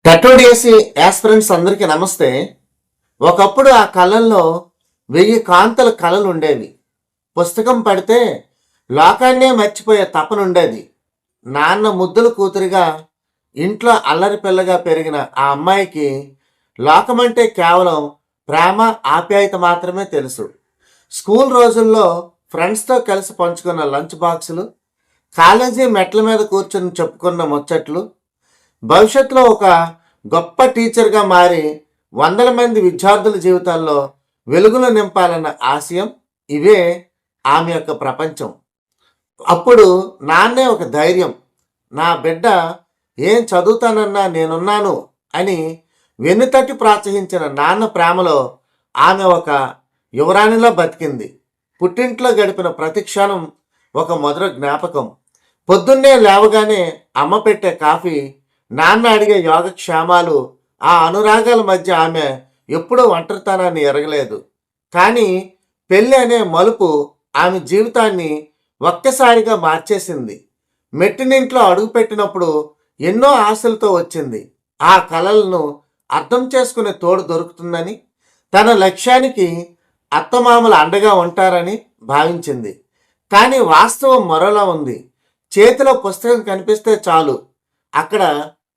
టెట్రోడిఎస్సి aspirants అందరికీ నమస్తే. ఒకప్పుడు ఆ కళల్లో 1000 కాంతల కళలు ఉండేవి. పుస్తకం పడితే లోకాన్నే మర్చిపోయే తపనుండేది. నాన్న ముద్దుల కూతురిగా ఇంట్లో అల్లరి పిల్లగా పెరిగిన ఆ అమ్మాయికి లోకమంటే కేవలం ప్రేమ ఆప్యాయత మాత్రమే తెలుసు. స్కూల్ రోజుల్లో ఫ్రెండ్స్తో కలిసి పంచుకున్న లంచ్ బాక్సులు, కాలేజీ మెట్ల మీద కూర్చొని చెప్పుకున్న ముచ్చట్లు, భవిష్యత్తులో ఒక గొప్ప టీచర్గా మారి వందల మంది విద్యార్థుల జీవితాల్లో వెలుగులు నింపాలన్న ఆశయం, ఇవే ఆమె యొక్క ప్రపంచం. అప్పుడు నాన్నే ఒక ధైర్యం. నా బిడ్డ ఏం చదువుతానన్నా నేనున్నాను అని వెన్నుతట్టి ప్రోత్సహించిన నాన్న ప్రేమలో ఆమె ఒక యువరాణిలో బతికింది. పుట్టింట్లో గడిపిన ప్రతి క్షణం ఒక మధుర జ్ఞాపకం. పొద్దున్నే లేవగానే అమ్మ పెట్టే కాఫీ, నాన్న అడిగే యోగక్షేమాలు, ఆ అనురాగాల మధ్య ఆమె ఎప్పుడూ ఒంటరితనాన్ని ఎరగలేదు. కానీ పెళ్ళి అనే మలుపు ఆమె జీవితాన్ని ఒక్కసారిగా మార్చేసింది. మెట్టినింట్లో అడుగుపెట్టినప్పుడు ఎన్నో ఆశలతో వచ్చింది. ఆ కలలను అర్థం చేసుకునే తోడు దొరుకుతుందని, తన లక్ష్యానికి అత్తమామలు అండగా ఉంటారని భావించింది. కానీ వాస్తవం మరోలా ఉంది. చేతిలో పుస్తకం కనిపిస్తే చాలు, అక్కడ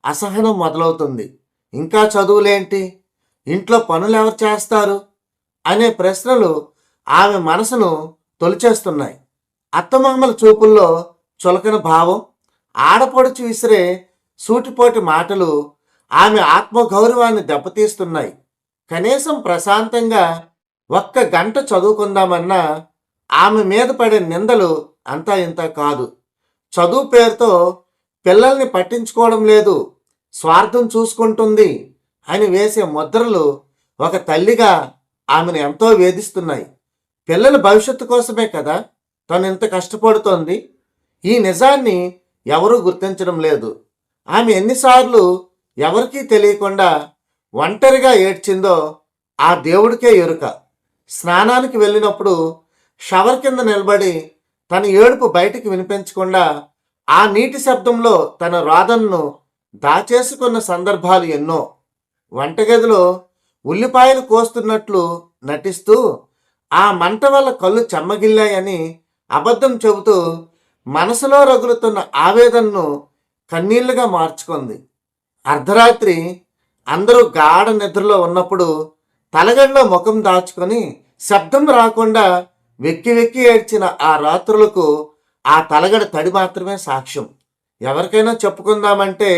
అసహనం మొదలవుతుంది. ఇంకా చదువులేంటి, ఇంట్లో పనులు ఎవరు చేస్తారు అనే ప్రశ్నలు ఆమె మనసును తొలిచేస్తున్నాయి. అత్తమామల చూపుల్లో చులకన భావం, ఆడపడుచు విసిరే సూటిపోటి మాటలు ఆమె ఆత్మగౌరవాన్ని దెబ్బతీస్తున్నాయి. కనీసం ప్రశాంతంగా ఒక్క గంట చదువుకుందామన్నా ఆమె మీద పడే నిందలు అంతా ఇంత కాదు. చదువు పేరుతో పిల్లల్ని పట్టించుకోవడం లేదు, స్వార్థం చూసుకుంటుంది అని వేసే ముద్రలు ఒక తల్లిగా ఆమెను ఎంతో వేధిస్తున్నాయి. పిల్లల భవిష్యత్తు కోసమే కదా తను ఇంత కష్టపడుతోంది. ఈ నిజాన్ని ఎవరూ గుర్తించడం లేదు. ఆమె ఎన్నిసార్లు ఎవరికీ తెలియకుండా ఒంటరిగా ఏడ్చిందో ఆ దేవుడికే ఎరుక. స్నానానికి వెళ్ళినప్పుడు షవర్ కింద నిలబడి తన ఏడుపు బయటికి వినిపించకుండా ఆ నీటి శబ్దంలో తన రోదనను దాచేసుకున్న సందర్భాలు ఎన్నో. వంటగదిలో ఉల్లిపాయలు కోస్తున్నట్లు నటిస్తూ ఆ మంట వల్ల కళ్ళు చెమ్మగిల్లాయని అబద్ధం చెబుతూ మనసులో రగులుతున్న ఆవేదనను కన్నీళ్లుగా మార్చుకుంది. అర్ధరాత్రి అందరూ గాఢ నిద్రలో ఉన్నప్పుడు తలగడలో ముఖం దాచుకొని శబ్దం రాకుండా వెక్కి వెక్కి ఏడ్చిన ఆ రాత్రులకు ఆ తలగడ తడి మాత్రమే సాక్ష్యం. ఎవరికైనా చెప్పుకుందామంటే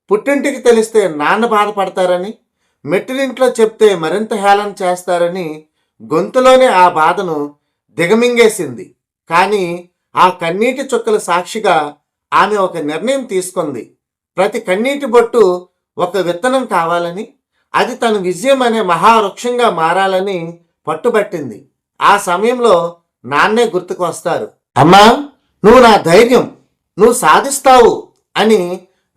పుట్టింటికి తెలిస్తే నాన్న బాధపడతారని, మెట్టినింట్లో చెప్తే మరింత హేళన చేస్తారని గొంతులోనే ఆ బాధను దిగమింగేసింది. కానీ ఆ కన్నీటి చుక్కల సాక్షిగా ఆమె ఒక నిర్ణయం తీసుకుంది. ప్రతి కన్నీటి బొట్టు ఒక విత్తనం కావాలని, అది తన విజయం అనే మహావృక్షంగా మారాలని పట్టుబట్టింది. ఆ సమయంలో నాన్నే గుర్తుకు వస్తారు. అమ్మా, నువ్వు నా ధైర్యం, నువ్వు సాధిస్తావు అని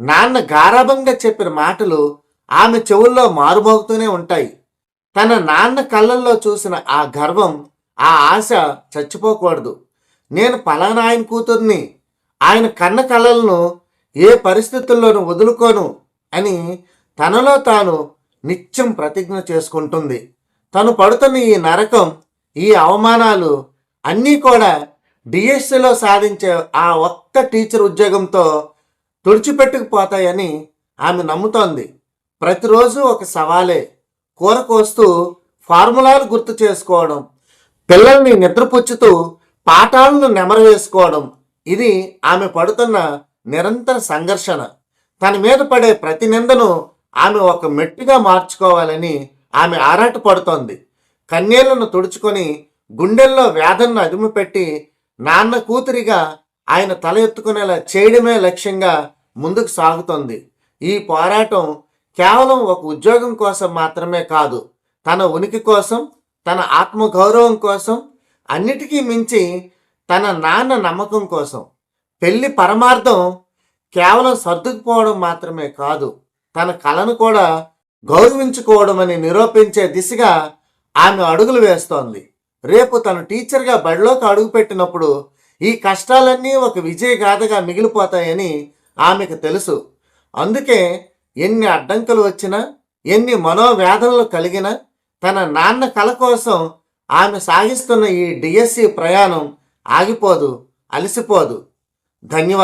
నాన్న గారాభంగా చెప్పిన మాటలు ఆమె చెవుల్లో మారుమోగుతూనే ఉంటాయి. తన నాన్న కళ్ళల్లో చూసిన ఆ గర్వం, ఆ ఆశ చచ్చిపోకూడదు. నేను పలానా ఆయన కూతుర్ని, ఆయన కన్న కళ్ళలను ఏ పరిస్థితుల్లోనూ వదులుకోను అని తనలో తాను నిత్యం ప్రతిజ్ఞ చేసుకుంటుంది. తను పడుతున్న ఈ నరకం, ఈ అవమానాలు అన్నీ కూడా డిఎస్సిలో సాధించే ఆ ఒక్క టీచర్ ఉద్యోగంతో తుడిచిపెట్టుకుపోతాయని ఆమె నమ్ముతోంది. ప్రతిరోజు ఒక సవాలే. కూర కోస్తూ ఫార్ములాలు గుర్తు చేసుకోవడం, పిల్లల్ని నిద్రపుచ్చుతూ పాఠాలను నెమరవేసుకోవడం, ఇది ఆమె పడుతున్న నిరంతర సంఘర్షణ. తన మీద పడే ప్రతి నిందను ఆమె ఒక మెట్టుగా మార్చుకోవాలని ఆమె ఆరాటపడుతోంది. కన్నీళ్లను తుడుచుకొని గుండెల్లో వేదనను అదుమిపెట్టి నాన్న కూతురిగా ఆయన తల ఎత్తుకునేలా చేయడమే లక్ష్యంగా ముందుకు సాగుతోంది. ఈ పోరాటం కేవలం ఒక ఉద్యోగం కోసం మాత్రమే కాదు, తన ఉనికి కోసం, తన ఆత్మగౌరవం కోసం, అన్నిటికీ మించి తన నాన్న నమ్మకం కోసం. పెళ్లి పరమార్థం కేవలం సర్దుకుపోవడం మాత్రమే కాదు, తన కళను కూడా గౌరవించుకోవడం అని నిరూపించే దిశగా ఆమె అడుగులు వేస్తోంది. రేపు తను టీచర్గా బడిలోకి అడుగుపెట్టినప్పుడు ఈ కష్టాలన్నీ ఒక విజయగాథగా మిగిలిపోతాయని ఆమెకు తెలుసు. అందుకే ఎన్ని అడ్డంకులు వచ్చినా, ఎన్ని మనోవేదనలు కలిగినా తన నాన్న కల కోసం ఆమె సాగిస్తున్న ఈ డిఎస్సి ప్రయాణం ఆగిపోదు, అలసిపోదు. ధన్యవాదాలు.